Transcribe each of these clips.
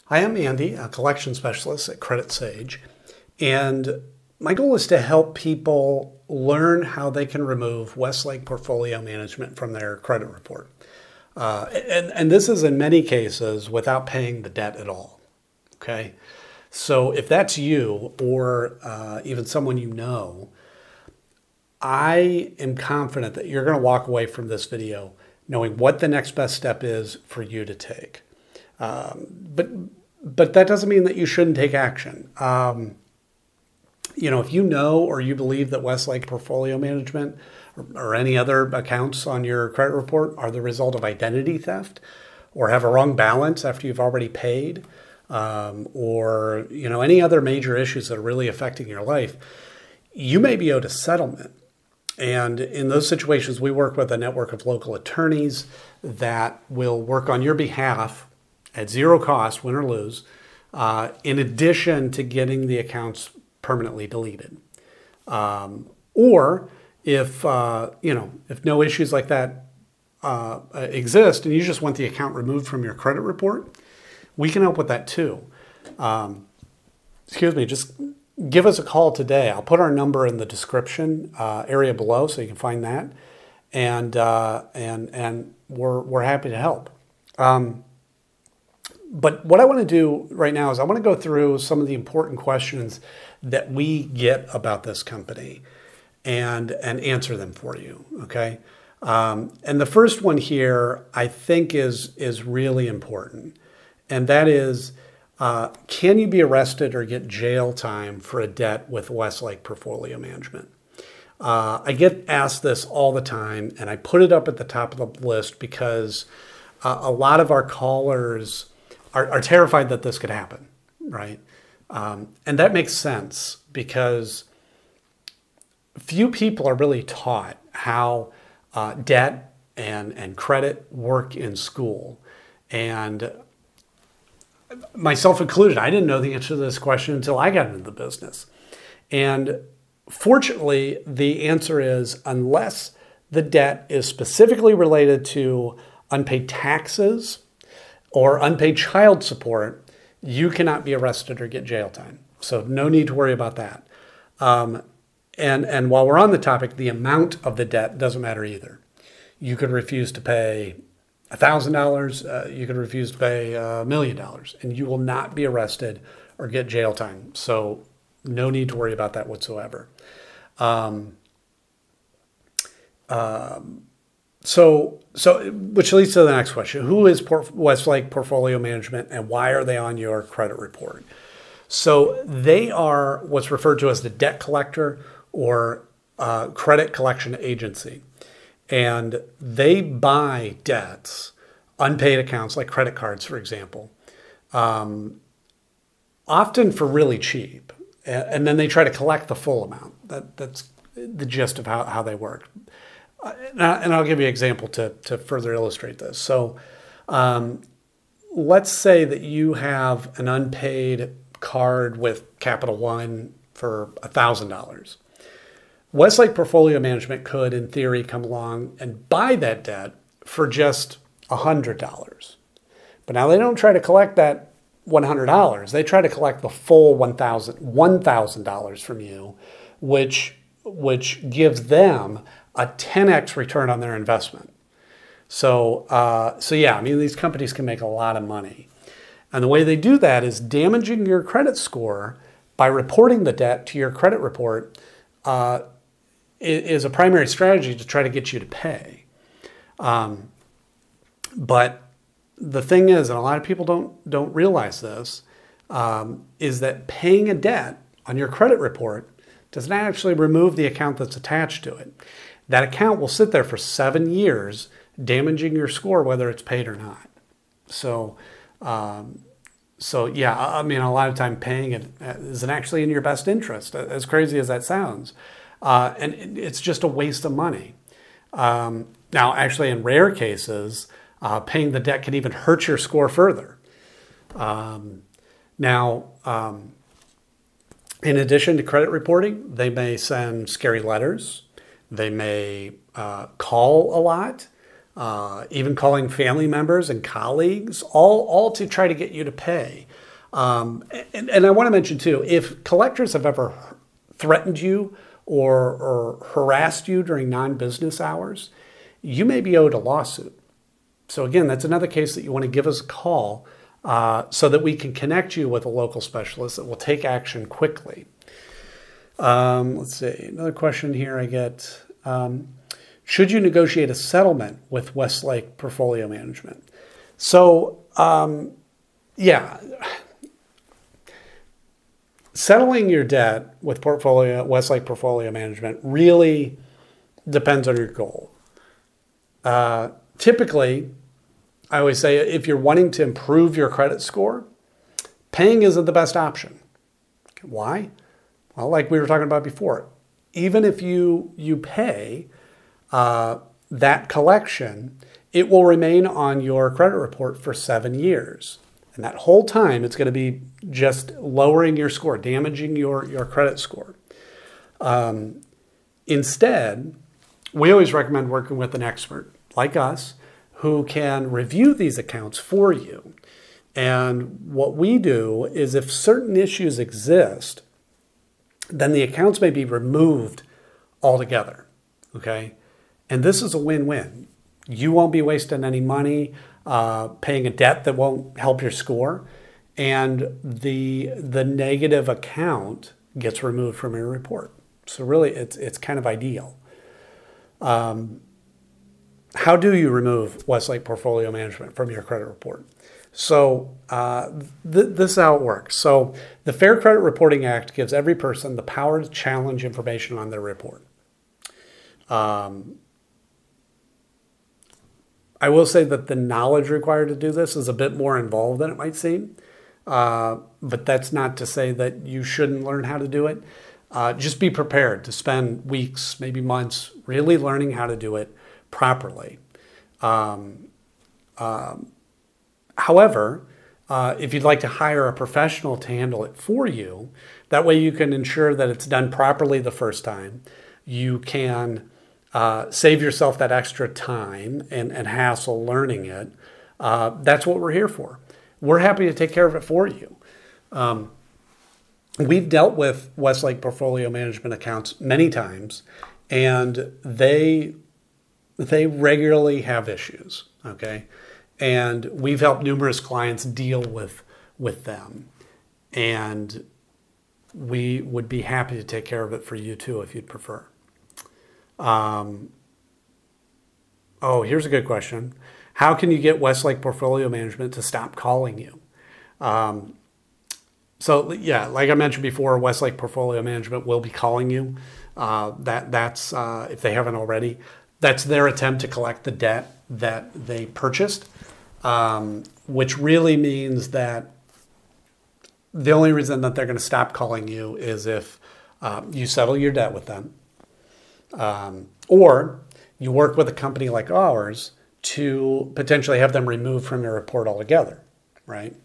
Hi, I'm Andy, a collection specialist at Credit Sage, and my goal is to help people learn how they can remove Westlake Portfolio Management from their credit report. And this is in many cases without paying the debt at all, okay? So if that's you or even someone you know, I am confident that you're going to walk away from this video knowing what the next best step is for you to take. But that doesn't mean that you shouldn't take action. If you know or you believe that Westlake Portfolio Management or any other accounts on your credit report are the result of identity theft or have a wrong balance after you've already paid, or any other major issues that are really affecting your life, you may be owed a settlement. And in those situations, we work with a network of local attorneys that will work on your behalf at zero cost, win or lose, in addition to getting the accounts permanently deleted. Or if no issues like that exist and you just want the account removed from your credit report, we can help with that too. Just give us a call today. I'll put our number in the description area below so you can find that. And we're happy to help. But what I want to do right now is I want to go through some of the important questions that we get about this company and answer them for you, okay? And the first one here I think is really important, and that is, can you be arrested or get jail time for a debt with Westlake Portfolio Management? I get asked this all the time, and I put it up at the top of the list because a lot of our callers are terrified that this could happen, right? And that makes sense because few people are really taught how debt and credit work in school. And myself included, I didn't know the answer to this question until I got into the business. And fortunately, the answer is unless the debt is specifically related to unpaid taxes or unpaid child support, you cannot be arrested or get jail time. So no need to worry about that. And while we're on the topic, the amount of the debt doesn't matter either. You could refuse to pay $1,000, you could refuse to pay $1 million, and you will not be arrested or get jail time. So no need to worry about that whatsoever. So which leads to the next question. Who is Westlake Portfolio Management and why are they on your credit report? So they are what's referred to as the debt collector or credit collection agency. And they buy debts, unpaid accounts like credit cards, for example, often for really cheap. And then they try to collect the full amount. That's the gist of how they work. And I'll give you an example to further illustrate this. So let's say that you have an unpaid card with Capital One for $1,000. Westlake Portfolio Management could, in theory, come along and buy that debt for just $100. But now they don't try to collect that $100. They try to collect the full $1,000 from you, which gives them a 10x return on their investment. So yeah, I mean, these companies can make a lot of money. And the way they do that is damaging your credit score by reporting the debt to your credit report is a primary strategy to try to get you to pay. But the thing is, and a lot of people don't realize this, is that paying a debt on your credit report does not actually remove the account that's attached to it. That account will sit there for 7 years, damaging your score whether it's paid or not. So yeah, I mean, a lot of time paying it isn't actually in your best interest, as crazy as that sounds. And it's just a waste of money. Now, actually, in rare cases, paying the debt can even hurt your score further. In addition to credit reporting, they may send scary letters. They may call a lot. even calling family members and colleagues, all to try to get you to pay. And I want to mention too, if collectors have ever threatened you or harassed you during non-business hours, you may be owed a lawsuit. So again, that's another case that you want to give us a call so that we can connect you with a local specialist that will take action quickly. Let's see, another question here I get. Should you negotiate a settlement with Westlake Portfolio Management? So, yeah, settling your debt with Westlake Portfolio Management really depends on your goal. Typically, I always say if you're wanting to improve your credit score, paying isn't the best option. Why? Well, like we were talking about before, even if you pay that collection, it will remain on your credit report for 7 years. And that whole time, it's going to be just lowering your score, damaging your credit score. Instead, we always recommend working with an expert like us who can review these accounts for you. And what we do is if certain issues exist, then the accounts may be removed altogether, okay? And this is a win-win. You won't be wasting any money paying a debt that won't help your score, and the negative account gets removed from your report. So really, it's kind of ideal. How do you remove Westlake Portfolio Management from your credit report? So this is how it works. So the Fair Credit Reporting Act gives every person the power to challenge information on their report. I will say that the knowledge required to do this is a bit more involved than it might seem. But that's not to say that you shouldn't learn how to do it. Just be prepared to spend weeks, maybe months, really learning how to do it properly. However, if you'd like to hire a professional to handle it for you, that way you can ensure that it's done properly the first time. You can save yourself that extra time and hassle learning it. That's what we're here for. We're happy to take care of it for you. We've dealt with Westlake Portfolio Management accounts many times, and they regularly have issues, okay? And we've helped numerous clients deal with them. And we would be happy to take care of it for you too if you'd prefer. Oh, here's a good question. How can you get Westlake Portfolio Management to stop calling you? So yeah, like I mentioned before, Westlake Portfolio Management will be calling you. That's if they haven't already. That's their attempt to collect the debt that they purchased, which really means that the only reason that they're going to stop calling you is if you settle your debt with them, or you work with a company like ours to potentially have them removed from your report altogether, right?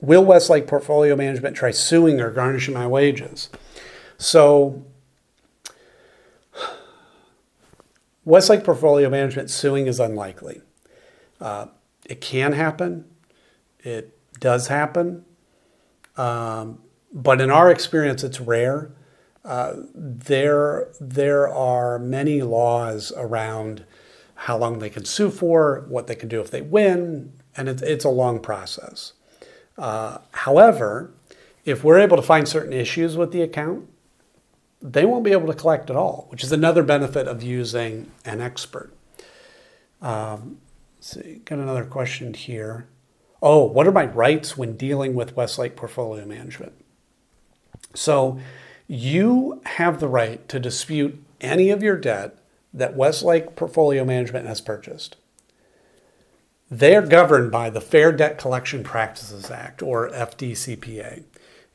Will Westlake Portfolio Management try suing or garnishing my wages? So Westlake Portfolio Management suing is unlikely. It can happen. It does happen. But in our experience, it's rare. There are many laws around how long they can sue for, what they can do if they win, and it's a long process. However, if we're able to find certain issues with the account, they won't be able to collect at all, which is another benefit of using an expert. Let's see, got another question here. Oh, what are my rights when dealing with Westlake Portfolio Management? So you have the right to dispute any of your debt that Westlake Portfolio Management has purchased. They are governed by the Fair Debt Collection Practices Act, or FDCPA,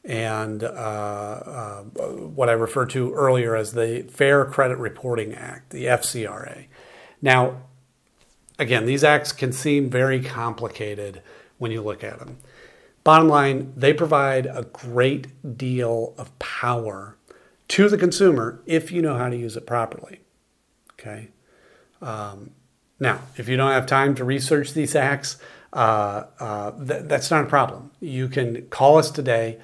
and what I referred to earlier as the Fair Credit Reporting Act, the FCRA. Now, again, these acts can seem very complicated when you look at them. Bottom line, they provide a great deal of power to the consumer if you know how to use it properly. Okay. Now, if you don't have time to research these acts, that's not a problem. You can call us today.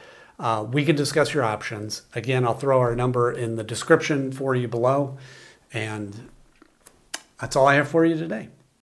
We can discuss your options. Again, I'll throw our number in the description for you below. And that's all I have for you today.